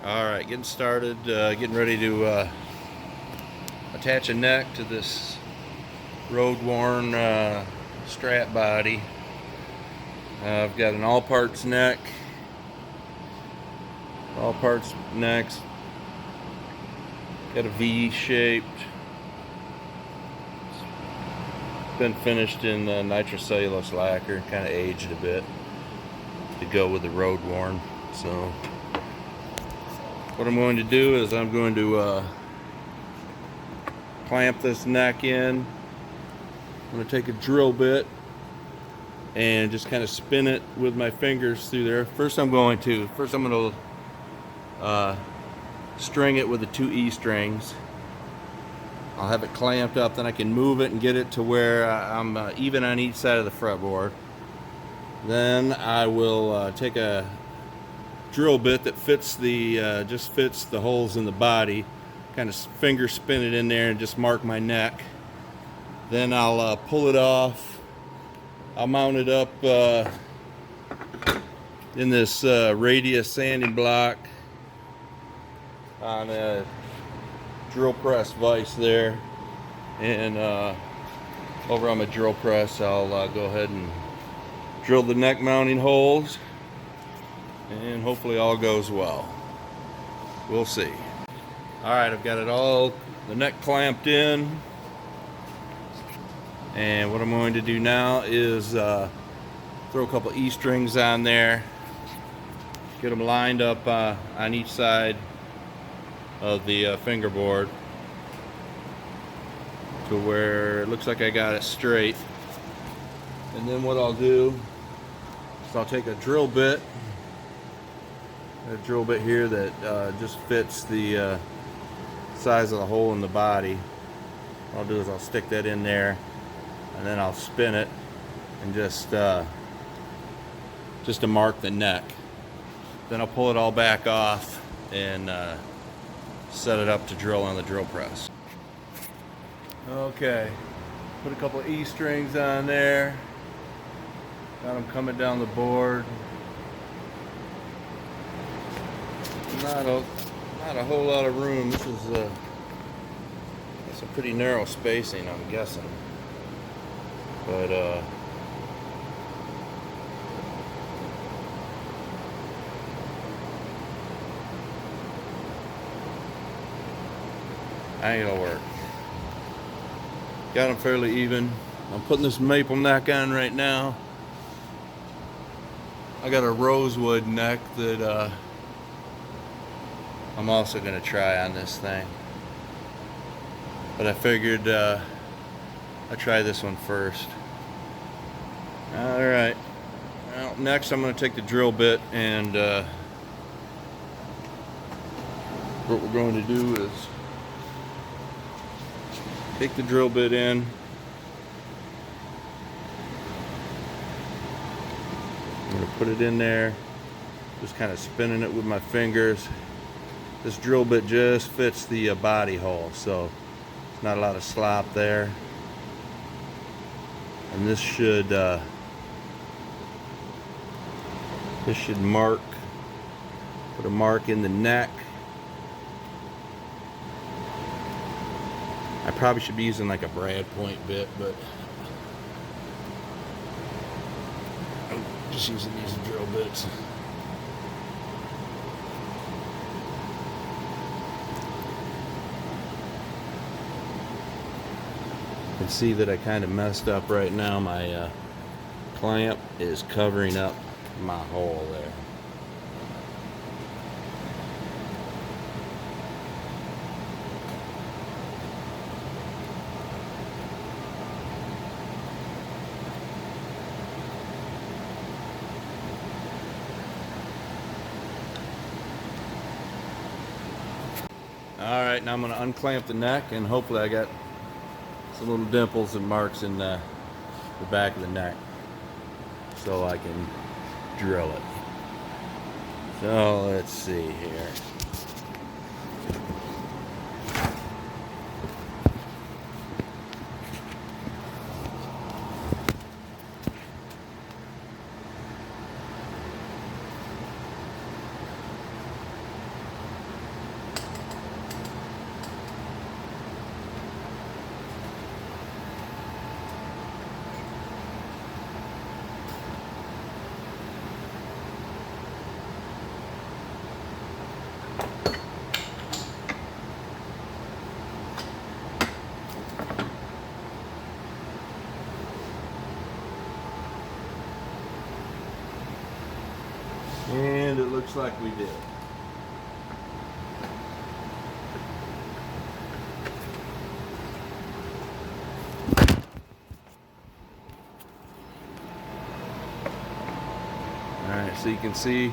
Alright, getting started, getting ready to attach a neck to this road-worn Strat body. I've got an Allparts neck, Allparts necks, got a V-shaped, been finished in nitrocellulose lacquer, kind of aged a bit to go with the road-worn. So what I'm going to do is I'm going to clamp this neck in. I'm going to take a drill bit and just kind of spin it with my fingers through there. First I'm going to string it with the 2 E strings. I'll have it clamped up, then I can move it and get it to where I'm even on each side of the fretboard. Then I will take a drill bit that fits the just fits the holes in the body, kind of finger spin it in there and just mark my neck. Then I'll pull it off. I'll mount it up in this radius sanding block on a drill press vise there, and over on my drill press I'll go ahead and drill the neck mounting holes, and hopefully all goes well. We'll see. Alright, I've got it all, the neck clamped in, and what I'm going to do now is throw a couple E strings on there, get them lined up on each side of the fingerboard to where it looks like I got it straight. And then what I'll do is I'll take a drill bit here that just fits the size of the hole in the body. What I'll do is I'll stick that in there, and then I'll spin it and just to mark the neck. Then I'll pull it all back off and set it up to drill on the drill press. Okay, put a couple of E strings on there. Got them coming down the board. Not a whole lot of room. This is that's a pretty narrow spacing, I'm guessing. But I think it'll work. Got them fairly even. I'm putting this maple neck on right now. I got a rosewood neck that I'm also going to try on this thing. But I figured I'd try this one first. Alright. Well, next I'm going to take the drill bit, and what we're going to do is take the drill bit in, I'm going to put it in there, just kind of spinning it with my fingers. This drill bit just fits the body hole, so not a lot of slop there. And this should mark, put a mark in the neck. I probably should be using like a brad point bit, but I'm just using these drill bits. You can see that I kind of messed up right now. My clamp is covering up my hole there. Alright, now I'm going to unclamp the neck, and hopefully I got some little dimples and marks in the back of the neck so I can drill it. So let's see here. looks like we did. Alright, so you can see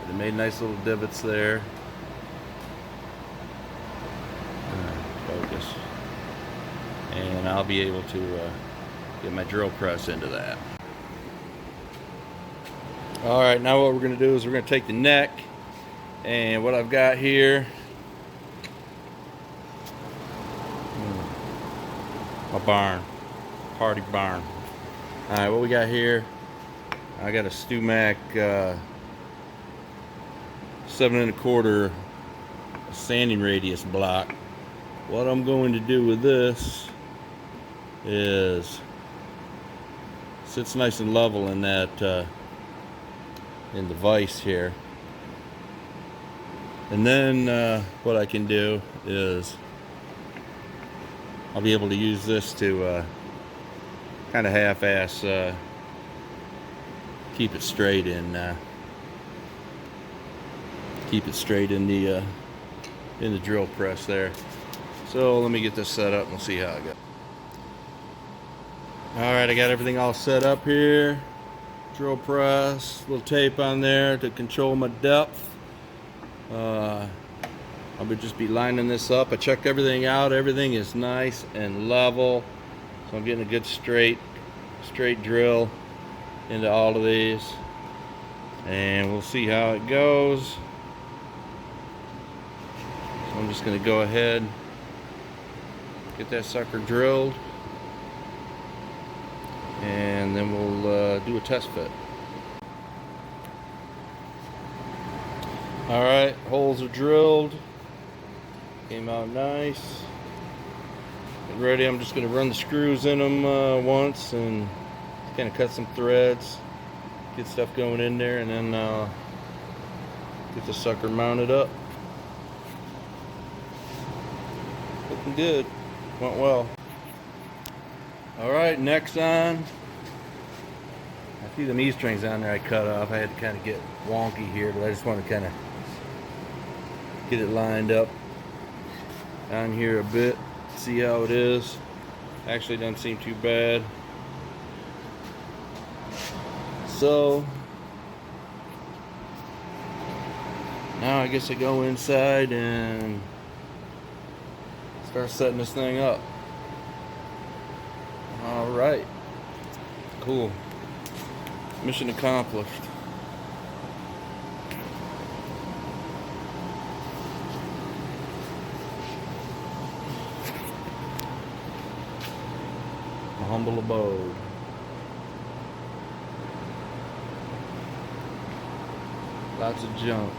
they made nice little divots there. Focus. And I'll be able to get my drill press into that. Alright, now what we're going to do is we're going to take the neck, and what I've got here, a barn, party barn. Alright, what we got here, I got a StewMac 7 1/4 sanding radius block. What I'm going to do with this is, sits nice and level in that in the vise here, and then what I can do is I'll be able to use this to kind of half-ass keep it straight in the drill press there. So let me get this set up and we'll see how it goes. Alright, I got everything all set up here. Drill press, little tape on there to control my depth. I'll just be lining this up. I checked everything out. Everything is nice and level. So I'm getting a good straight drill into all of these. And we'll see how it goes. So I'm just going to go ahead, get that sucker drilled, and then we'll do a test fit. Alright, holes are drilled, came out nice. Get ready, I'm just going to run the screws in them once and kind of cut some threads, get stuff going in there, and then get the sucker mounted up. Looking good, went well. Alright, next on. I see them E strings on there I cut off. I had to kind of get wonky here, but I just want to kind of get it lined up down here a bit, see how it is. Actually doesn't seem too bad. So now I guess I go inside and start setting this thing up. Alright, cool, mission accomplished. My humble abode. Lots of junk.